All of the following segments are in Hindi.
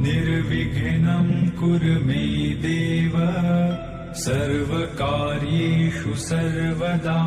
निर्विघ्नं कुरु मे देव सर्वकार्येषु सर्वदा।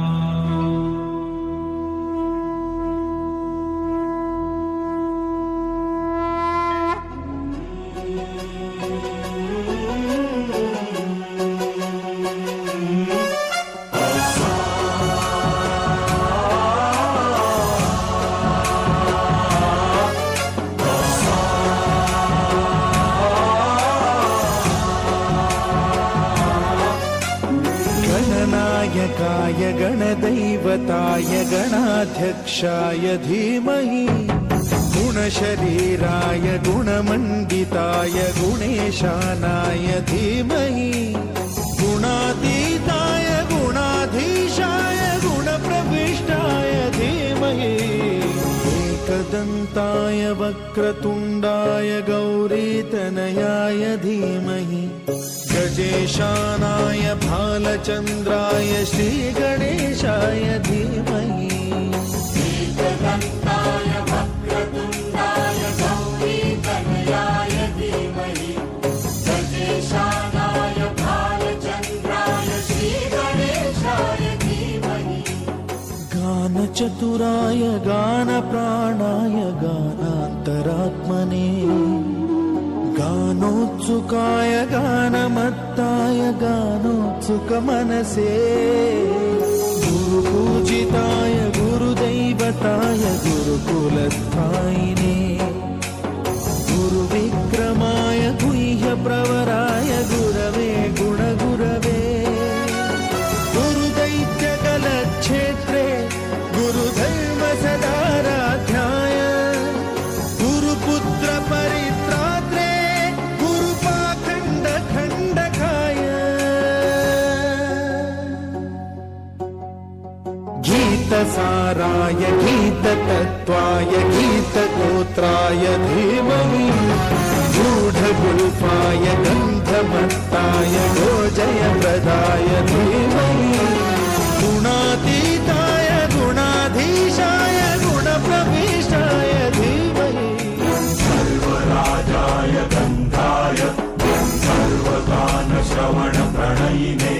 गणनायकाय गणदैवताय गणाध्यक्षाय धीमहि गुणशरीराय गुणमण्डिताय गुणेशानाय धीमहि गुणातीताय गुणाधीशाय गुणप्रविष्टाय धीमहि एकदन्ताय वक्रतुण्डाय गौरीतनयाय धीमहि गजेशानाय भालचन्द्राय श्रीगणेशाय धीमहि एकदन्ताय वक्रतुण्डाय गौरीतनयाय धीमहि गजेशानाय भालचन्द्राय श्रीगणेशाय धीमहि गानचतुराय गानप्राणाय गानान्तरात्मने गानोत्सुकाय गानमत्ताय गानोत्सुकमनसे गुरुपूजिताय गुरुदैवताय गुरुकुलस्थायिने गुरुविक्रमाय गुह्यप्रवराय गुरवे गुणगुरवे गुरुदैत्यकलक्षेत्रे गुरुधर्मसदाराध्याय गुरुपुत्रपरित्रात्रे गीतसाराय गीततत्त्वाय गीतगोत्राय धीमहि गूढगुल्फाय गन्धमत्ताय गोजयप्रदाय धीमहि गुणातीताय गुणाधीशाय गुणप्रविष्टाय धीमहि सर्वराजाय गन्धाय सर्वगानश्रवणप्रणयिने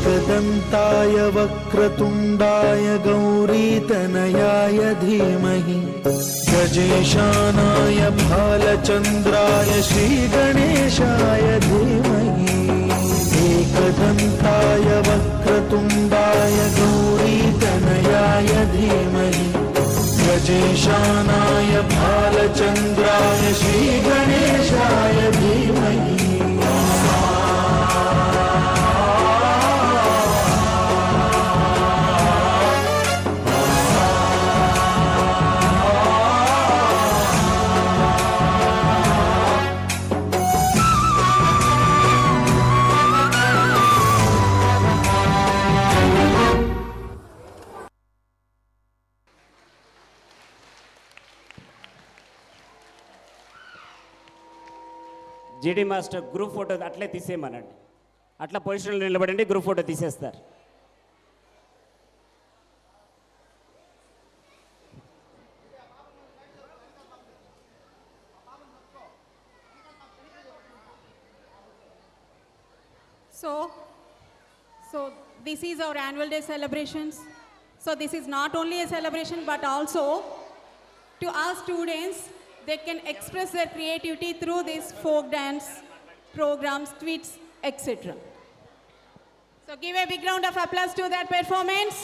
एकदन्ताय वक्रतुण्डाय गौरीतनयाय धीमहि गजेशानाय भालचन्द्राय श्रीगणेशाय धीमहि एकदन्ताय वक्रतुण्डाय गौरीतनयाय धीमहि गजेशानाय भालचन्द्राय श्रीगणेशाय धीमहि జీడీ మాస్టర్ గ్రూప్ ఫోటో అట్లే తీసేయమనండి. అట్లా పొజిషన్లో నిలబడండి, గ్రూప్ ఫోటో తీసేస్తారు. So this is our annual day celebrations. So this is not only a celebration but also to our students, they can express their creativity through these folk dance programs, tweets, etc. So give a big round of applause to that performance.